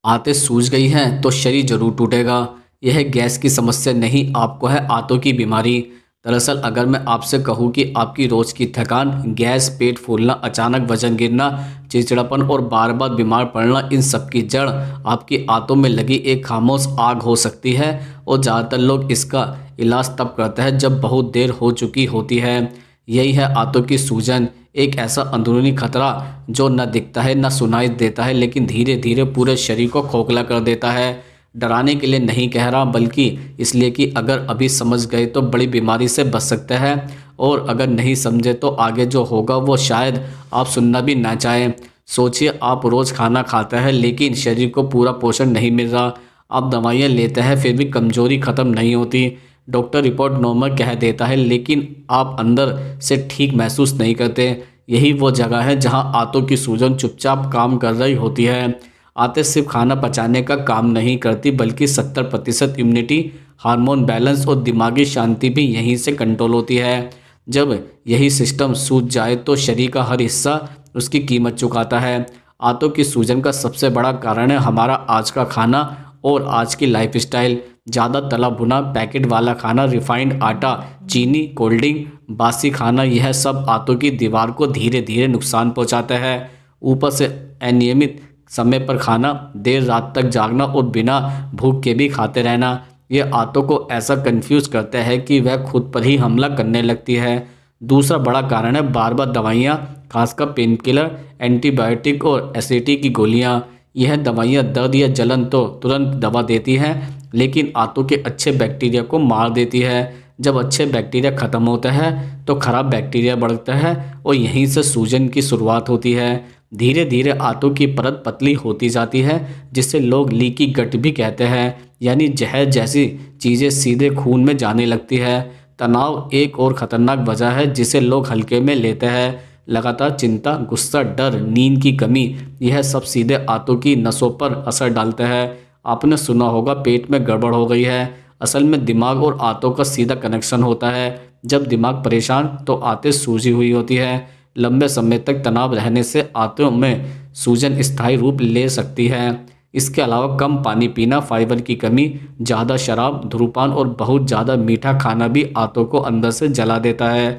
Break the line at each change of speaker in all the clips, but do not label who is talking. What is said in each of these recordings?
आंतें सूज गई हैं तो शरीर जरूर टूटेगा। यह गैस की समस्या नहीं, आपको है आंतों की बीमारी। दरअसल अगर मैं आपसे कहूँ कि आपकी रोज की थकान, गैस, पेट फूलना, अचानक वजन गिरना, चिड़चिड़ापन और बार बार बीमार पड़ना, इन सब की जड़ आपकी आंतों में लगी एक खामोश आग हो सकती है। और ज़्यादातर लोग इसका इलाज तब करते हैं जब बहुत देर हो चुकी होती है। यही है आंतों की सूजन, एक ऐसा अंदरूनी खतरा जो न दिखता है न सुनाई देता है, लेकिन धीरे धीरे पूरे शरीर को खोखला कर देता है। डराने के लिए नहीं कह रहा, बल्कि इसलिए कि अगर अभी समझ गए तो बड़ी बीमारी से बच सकते हैं, और अगर नहीं समझे तो आगे जो होगा वो शायद आप सुनना भी ना चाहें। सोचिए, आप रोज़ खाना खाते हैं लेकिन शरीर को पूरा पोषण नहीं मिल रहा। आप दवाइयाँ लेते हैं फिर भी कमजोरी ख़त्म नहीं होती। डॉक्टर रिपोर्ट नॉर्मल कह देता है लेकिन आप अंदर से ठीक महसूस नहीं करते। यही वो जगह है जहां आंतों की सूजन चुपचाप काम कर रही होती है। आंतें सिर्फ खाना पचाने का काम नहीं करती, बल्कि 70% इम्यूनिटी, हार्मोन बैलेंस और दिमागी शांति भी यहीं से कंट्रोल होती है। जब यही सिस्टम सूज जाए तो शरीर का हर हिस्सा उसकी कीमत चुकाता है। आंतों की सूजन का सबसे बड़ा कारण है हमारा आज का खाना और आज की लाइफस्टाइल। ज़्यादा तला भुना, पैकेट वाला खाना, रिफाइंड आटा, चीनी, कोल्ड ड्रिंक, बासी खाना, यह सब आंतों की दीवार को धीरे धीरे नुकसान पहुंचाता है। ऊपर से अनियमित समय पर खाना, देर रात तक जागना और बिना भूख के भी खाते रहना, ये आंतों को ऐसा कंफ्यूज करता है कि वह खुद पर ही हमला करने लगती है। दूसरा बड़ा कारण है बार बार दवाइयाँ, खासकर पेन किलर, एंटीबायोटिक और एसिडिटी की गोलियाँ। यह दवाइयाँ दर्द या जलन तो तुरंत दवा देती हैं, लेकिन आंतों के अच्छे बैक्टीरिया को मार देती है। जब अच्छे बैक्टीरिया ख़त्म होते हैं तो खराब बैक्टीरिया बढ़ता है और यहीं से सूजन की शुरुआत होती है। धीरे धीरे आंतों की परत पतली होती जाती है, जिसे लोग लीकी गट भी कहते हैं, यानी जहर जैसी चीज़ें सीधे खून में जाने लगती है। तनाव एक और ख़तरनाक वजह है जिसे लोग हल्के में लेते हैं। लगातार चिंता, गुस्सा, डर, नींद की कमी, यह सब सीधे आंतों की नसों पर असर डालते हैं। आपने सुना होगा पेट में गड़बड़ हो गई है। असल में दिमाग और आंतों का सीधा कनेक्शन होता है। जब दिमाग परेशान तो आंतें सूजी हुई होती है। लंबे समय तक तनाव रहने से आंतों में सूजन स्थायी रूप ले सकती है। इसके अलावा कम पानी पीना, फाइबर की कमी, ज़्यादा शराब, धूम्रपान और बहुत ज़्यादा मीठा खाना भी आंतों को अंदर से जला देता है।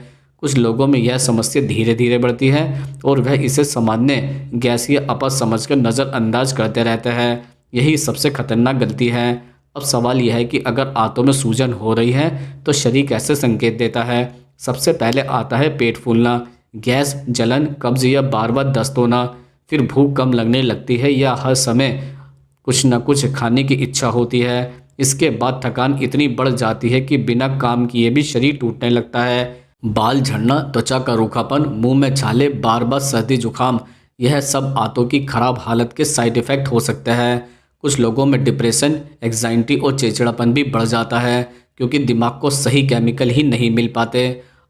कुछ लोगों में यह समस्या धीरे धीरे बढ़ती है और वह इसे सामान्य गैस या अपच समझकर नज़रअंदाज करते रहते हैं। यही सबसे खतरनाक गलती है। अब सवाल यह है कि अगर आंतों में सूजन हो रही है तो शरीर कैसे संकेत देता है। सबसे पहले आता है पेट फूलना, गैस, जलन, कब्ज या बार बार दस्त होना। फिर भूख कम लगने लगती है या हर समय कुछ न कुछ खाने की इच्छा होती है। इसके बाद थकान इतनी बढ़ जाती है कि बिना काम किए भी शरीर टूटने लगता है। बाल झड़ना, त्वचा का रूखापन, मुंह में छाले, बार बार सर्दी जुकाम, यह सब आंतों की खराब हालत के साइड इफ़ेक्ट हो सकते हैं। कुछ लोगों में डिप्रेशन, एग्जाइटी और चिड़चिड़ापन भी बढ़ जाता है, क्योंकि दिमाग को सही केमिकल ही नहीं मिल पाते।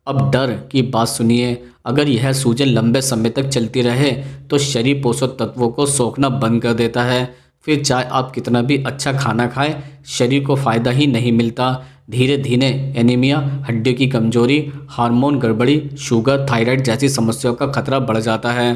अब डर की बात सुनिए, अगर यह सूजन लंबे समय तक चलती रहे तो शरीर पोषक तत्वों को सोखना बंद कर देता है। फिर चाहे आप कितना भी अच्छा खाना खाएं, शरीर को फ़ायदा ही नहीं मिलता। धीरे धीरे एनीमिया, हड्डियों की कमजोरी, हार्मोन गड़बड़ी, शुगर, थायराइड जैसी समस्याओं का खतरा बढ़ जाता है।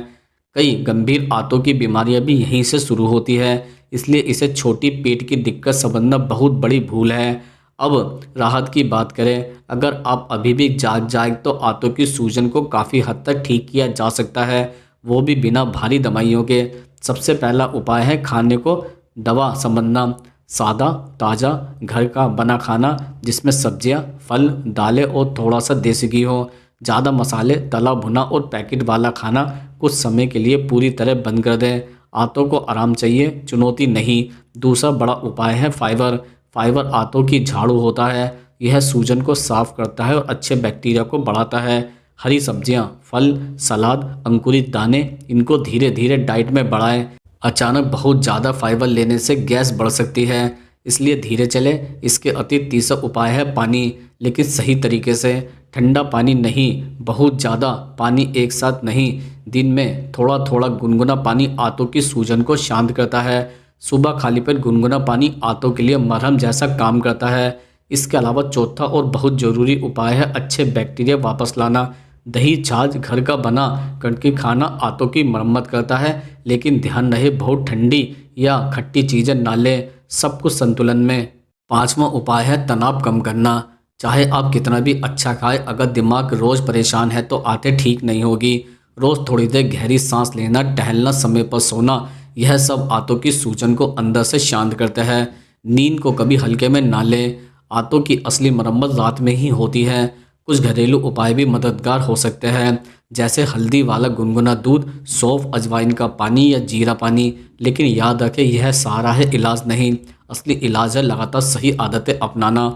कई गंभीर आंतों की बीमारियां भी यहीं से शुरू होती है, इसलिए इसे छोटी पेट की दिक्कत समझना बहुत बड़ी भूल है। अब राहत की बात करें, अगर आप अभी भी जाग जाए तो आंतों की सूजन को काफ़ी हद तक ठीक किया जा सकता है, वो भी बिना भारी दवाइयों के। सबसे पहला उपाय है खाने को दवा समझना। सादा, ताज़ा, घर का बना खाना जिसमें सब्जियां, फल, दालें और थोड़ा सा देसी घी हो। ज़्यादा मसाले, तला भुना और पैकेट वाला खाना कुछ समय के लिए पूरी तरह बंद कर दें। आंतों को आराम चाहिए, चुनौती नहीं। दूसरा बड़ा उपाय है फाइबर। फाइबर आंतों की झाड़ू होता है। यह सूजन को साफ करता है और अच्छे बैक्टीरिया को बढ़ाता है। हरी सब्जियां, फल, सलाद, अंकुरित दाने, इनको धीरे धीरे डाइट में बढ़ाएं। अचानक बहुत ज़्यादा फाइबर लेने से गैस बढ़ सकती है, इसलिए धीरे चले। इसके अति तीसरा उपाय है पानी, लेकिन सही तरीके से। ठंडा पानी नहीं, बहुत ज़्यादा पानी एक साथ नहीं। दिन में थोड़ा थोड़ा गुनगुना पानी आंतों की सूजन को शांत करता है। सुबह खाली पेट गुनगुना पानी आंतों के लिए मरहम जैसा काम करता है। इसके अलावा चौथा और बहुत ज़रूरी उपाय है अच्छे बैक्टीरिया वापस लाना। दही छाछ घर का बना करके खाना आंतों की मरम्मत करता है, लेकिन ध्यान रहे बहुत ठंडी या खट्टी चीज़ें ना लें, सब कुछ संतुलन में। पांचवा उपाय है तनाव कम करना। चाहे आप कितना भी अच्छा खाएं, अगर दिमाग रोज़ परेशान है तो आंतें ठीक नहीं होगी। रोज़ थोड़ी देर गहरी सांस लेना, टहलना, समय पर सोना, यह सब आंतों की सूजन को अंदर से शांत करता है। नींद को कभी हल्के में ना लें, आंतों की असली मरम्मत रात में ही होती है। कुछ घरेलू उपाय भी मददगार हो सकते हैं, जैसे हल्दी वाला गुनगुना दूध, सौंफ, अजवाइन का पानी या जीरा पानी। लेकिन याद रखें, यह सहारा है, इलाज नहीं। असली इलाज है लगातार सही आदतें अपनाना।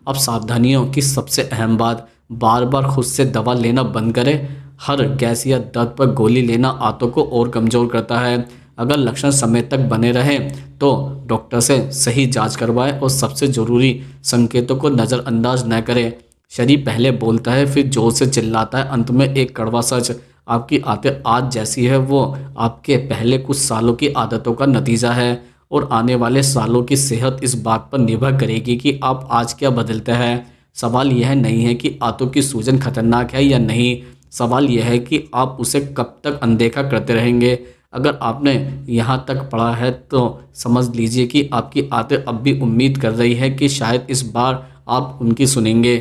अब सावधानियों की सबसे अहम बात, बार बार खुद से दवा लेना बंद करें। हर गैस या दर्द पर गोली लेना आंतों को और कमज़ोर करता है। अगर लक्षण समय तक बने रहें तो डॉक्टर से सही जांच करवाएं और सबसे ज़रूरी, संकेतों को नज़रअंदाज न करें। शरीर पहले बोलता है, फिर जोर से चिल्लाता है। अंत में एक कड़वा सच, आपकी आदतें आज जैसी है वो आपके पहले कुछ सालों की आदतों का नतीजा है, और आने वाले सालों की सेहत इस बात पर निर्भर करेगी कि आप आज क्या बदलते हैं। सवाल यह नहीं है कि आंतों की सूजन खतरनाक है या नहीं, सवाल यह है कि आप उसे कब तक अनदेखा करते रहेंगे। अगर आपने यहाँ तक पढ़ा है तो समझ लीजिए कि आपकी आंतें अब भी उम्मीद कर रही है कि शायद इस बार आप उनकी सुनेंगे।